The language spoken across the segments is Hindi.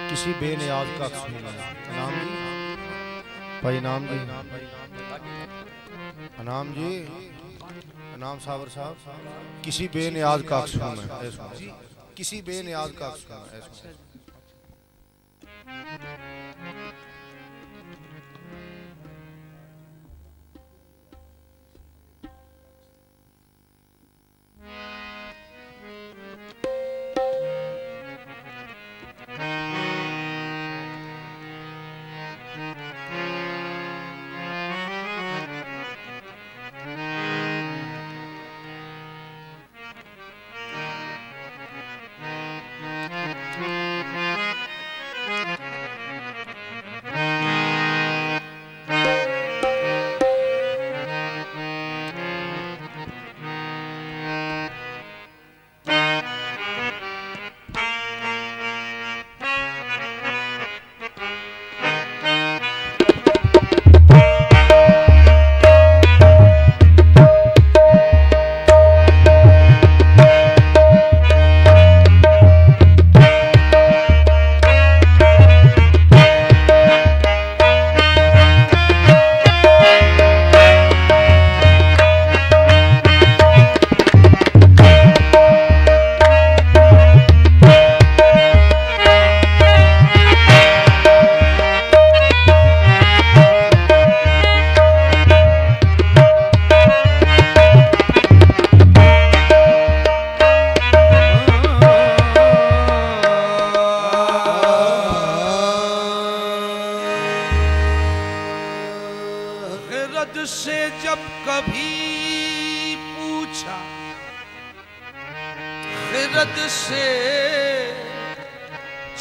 किसी बेनियाज का नाम जी भाई नाम जी अनाम जी अनाम साबर साहब किसी बेनियाज का किसी बेनियाज का से जब कभी पूछा, खिरद से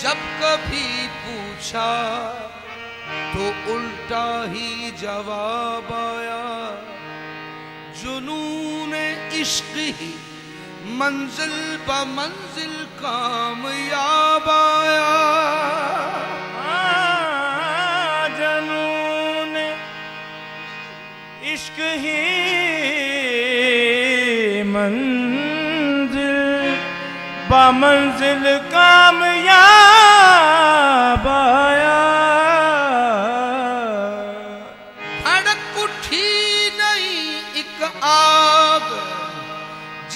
जब कभी पूछा तो उल्टा ही जवाब आया, जुनून इश्क ही मंजिल ब मंजिल कामयाब आया। इश्क ही मंजिल बामंजिल कामयाब आया। धड़क उठी नहीं एक आग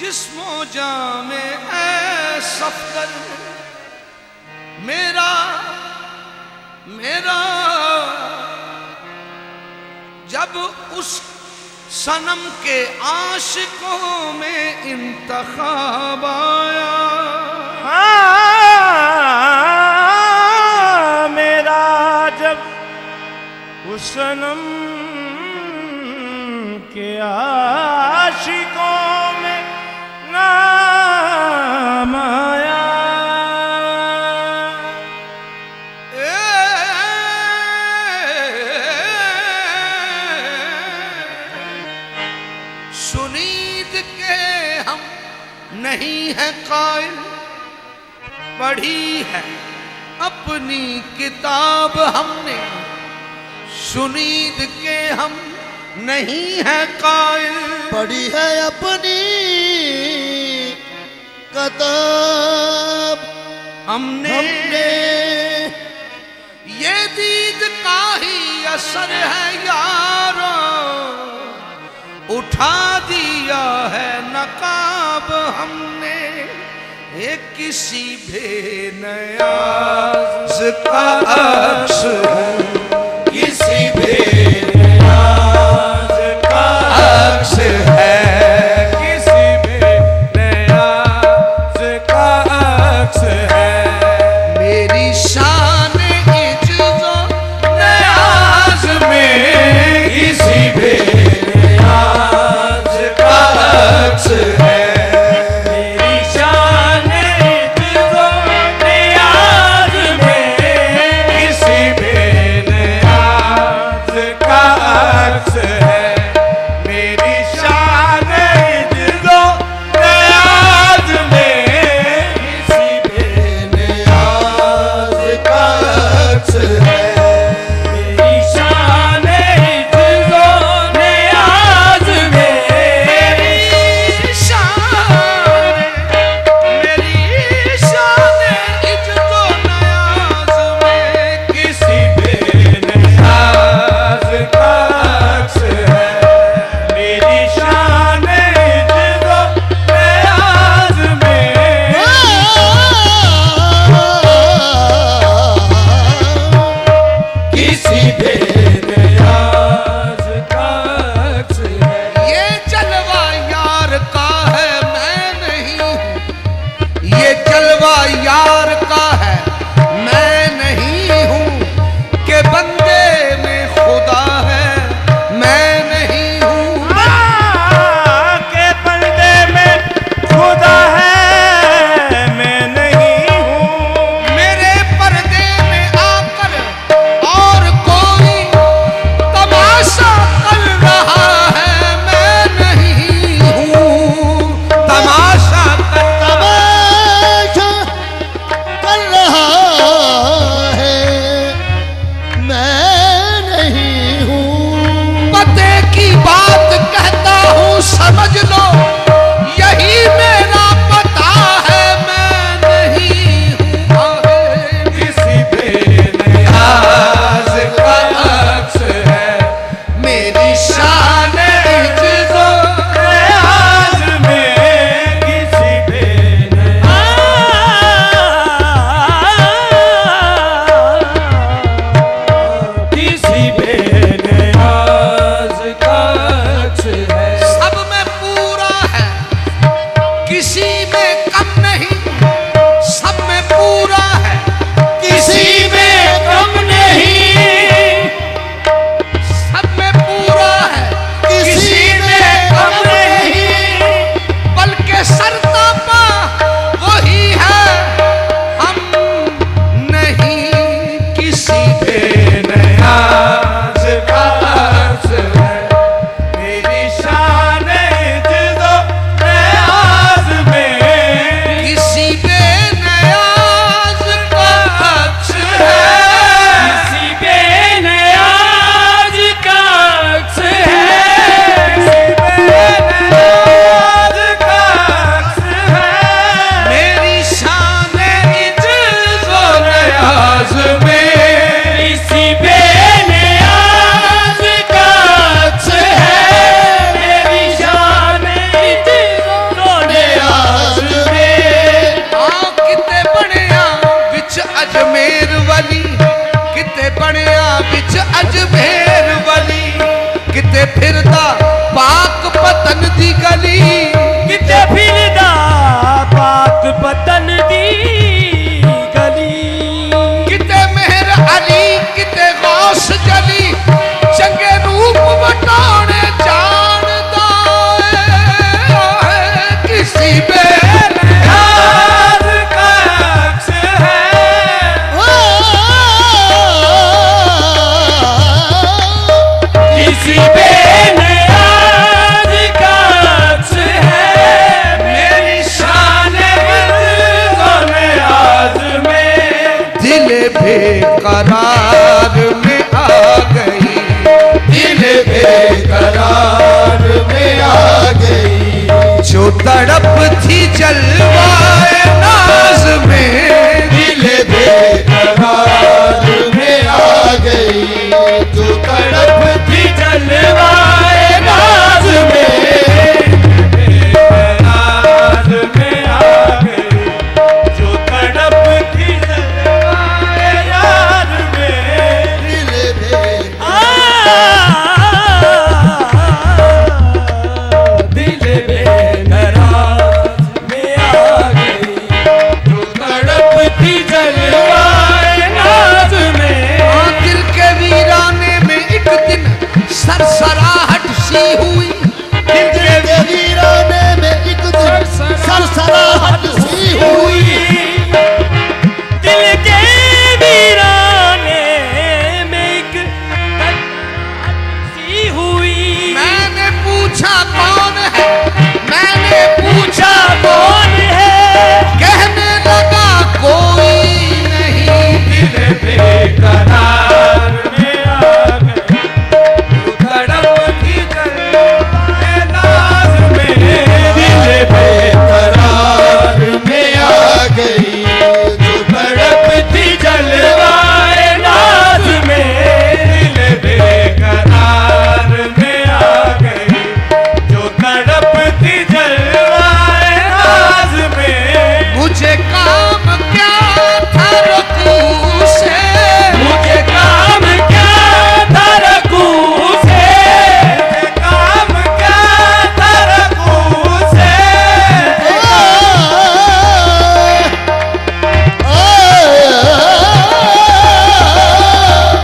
जिस्मो जां में है सफदर, मेरा मेरा जब उस सनम के आशिकों में इंतखाब आया। मेरा जब उस सनम के आशिकों में नाम आया। सुनीद के हम नहीं है कायल, पढ़ी है अपनी किताब हमने। सुनीद के हम नहीं है कायल, पढ़ी है अपनी किताब हमने। ये दीद का ही असर है यारो, उठा दिया है नकाब हमने। एक किसी बेनियाज का अक्स है, किसी बेनियाज का अक्स है, किसी बेनियाज का अक्स है। मेरी शान इज्जो नियाज में किसी बेनियाज का अक्स है। मेरी शान इज्जो नियाज में किसी बेनियाज बेकरार में आ गई, दिल बेकरार में आ गई, जो तड़प थी जलवाए नाज में, दिल बेकरार में आ गई, जो तड़प थी जलवाए नाज में, बेकरार में आ गई, जो तड़प थी जलवाए यार में। दिल दिल बेकरार में आ गई, जो तड़प थी जलवाए नाज में। दिल के वीराने में एक दिन सरसराहट सी हुई, दिल के वीराने में एक दिन सरसराहट सी हुई, दिल के वीराने में एक सी हुई। मैंने पूछा कौन है, मैंने पूछा कौन है? कहने लगा कोई नहीं, दिल बेकरार में आ गई, जो तड़प थी जलवाए नाज में। दिल बेकरार में आ गई, जो तड़प थी जलवाए नाज में। दिल बेकरार में आ गई, जो तड़प थी जलवाए नाज में। मुझे काम क्या था रकू से, मुझे काम क्या था रकू से, मुझे काम क्या था रकू से।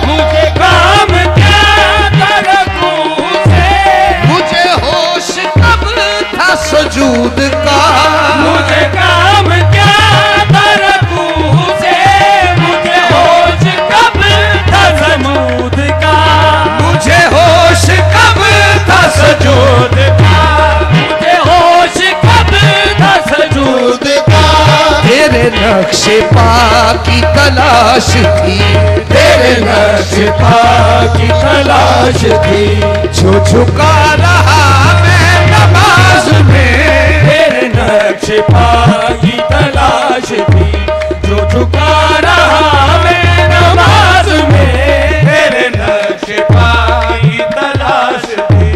मुझे काम क्या था रकू से, मुझे होश कब था सजूद का, मुझे काम क्या था रकू से। मुझे होश कब था समूद का, मुझे होश कब था सजूद का, मुझे होश कब था सजूद का तेरे नक्शे पा की तलाश थी, तेरे नक्श पा की तलाश थी, जो झुका रहा मैं नमाज में, तेरे नक्श पा की तलाश थी, जो झुका रहा मैं नमाज में। तेरे नक्श पा की तलाश थी,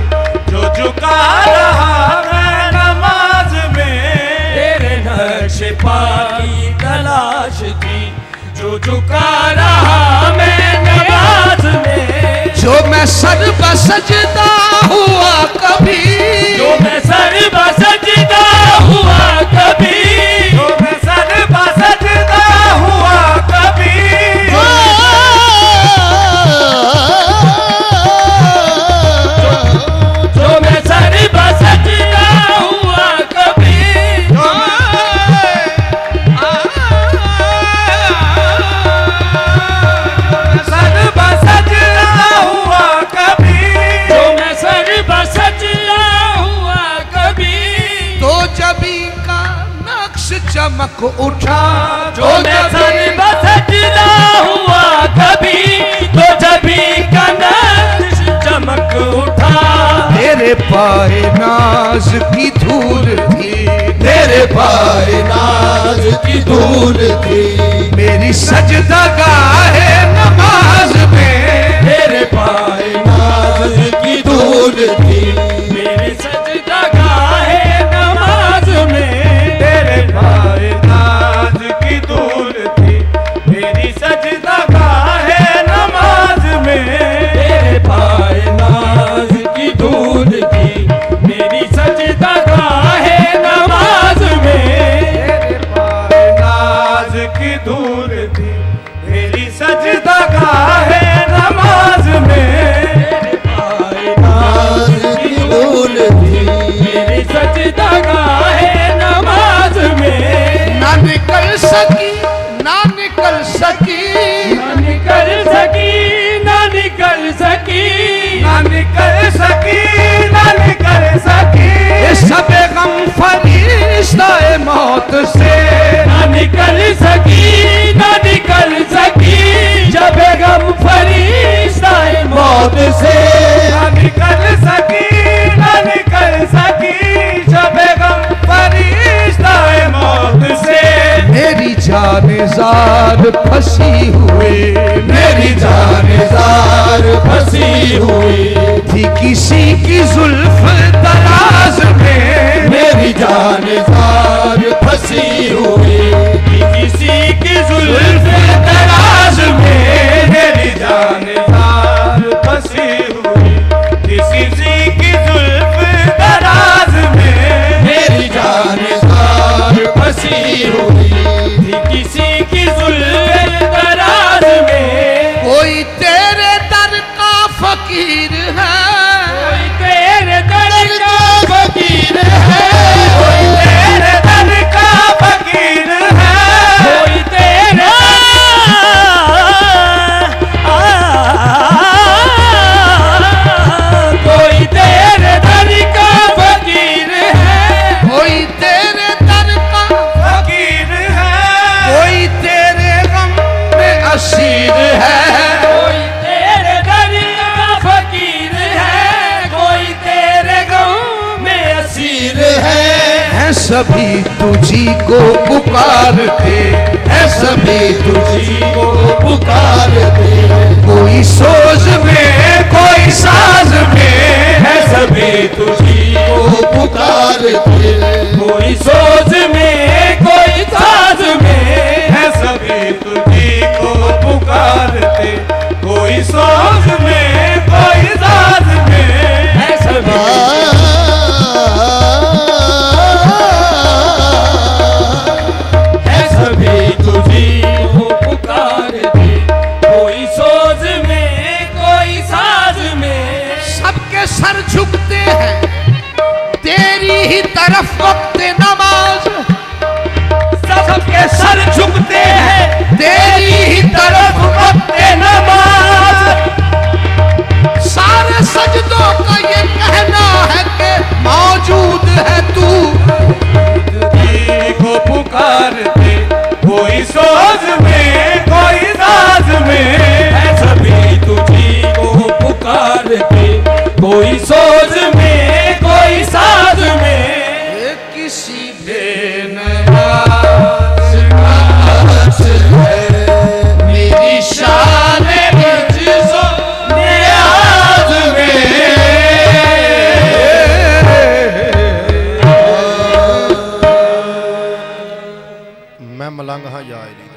जो झुका रहा मैं नमाज में। तेरे नक्श पा की तलाश थी, जो झुका रहा मैं नमाज में। जो मैं सर बसजदा हुआ कभी, जो मैं सर बसजदा हुआ कभी, जो मैं सर बसजदा हुआ कभी, जो मैं सर बसजदा हुआ कभी, सर बसजदा हुआ कभी, जो मैं सर बसजदा हुआ कभी, तो जबी का नक्श चमक उठा, जो मैं सर बसजदा हुआ कभी, तो जबी का नक्श चमक उठा। तेरे पाए नाज की धूल थी, तेरे पाए नाज की धूल थी, मेरी सजदा गाहे नमाज में, तेरे पाए नाज की धूल थी, मेरी सजदा गाहे नमाज में। तेरे पाए नाज की धूल थी, मेरी सजदा गाहे नमाज में। तेरे पाए नाज की धूल थी, मेरी सजदा गाहे नमाज में। तेरे पाए नाज की धूल थी, मेरी सजदा गाहे नमाज में। तेरे पाए नाज की धूल थी, मेरी सजदा गाहे नमाज में। ना निकल सकी, ना निकल सकी, ना निकल सकी, ना निकल सकी, ना निकल सकी, ना निकल सकी। ये सब गम फरिश्ता-ए-मौत से ना निकल सकी, ना निकल सकी, मौत से न निकल सकी शबे गम फरिश्ताए मौत से। मेरी जान जार फंसी हुई, मेरी जान जार फंसी हुई थी किसी की जुल्फ दराज में। मेरी जान जार फंसी हुई किसी की जुल्फ दराज में। मेरी जान जार फंसी हुई किसी की जुल्फ दराज में। मेरी जान जार फंसी हुई किसी की जुल्फ दराज में। कोई तेरे दर का फकीर है, कोई तेरे दर का फकीर है, कोई तेरे दर का फकीर है, कोई तेरे कोई तेरे दर का फकीर है, कोई तेरे दर का फकीर है, कोई तेरे गम में असीर है। कोई तेरे दर का फकीर है, कोई तेरे गम में असीर है। सभी तुझी को पुकारते, है सभी तुझी को पुकारते। कोई सोच में कोई साज में, है सभी तुझी को पुकारते। कोई सोच में कोई साज में। है सभी तुझी को पुकारते। कोई सोच में कोई साज में। है सभी है सभी तुझी को पुकारते। कोई सोच में कोई साज में। सबके सर झुकते हैं तेरी ही तरफ वक्त नमाज। सबके सर झुकते हैं तेरी ही तरफ वक्त नमाज। सारे सजदों का ये कहना है कि मौजूद है तू। तुझी को पुकारते। कोई सोच में कोई साज में। है सभी तुझी को पुकारते। कोई सोच में कोई साज में। ये किसी बेनयाज मेरी शान जिसो नियाज मैं मलंग हाँ या अली।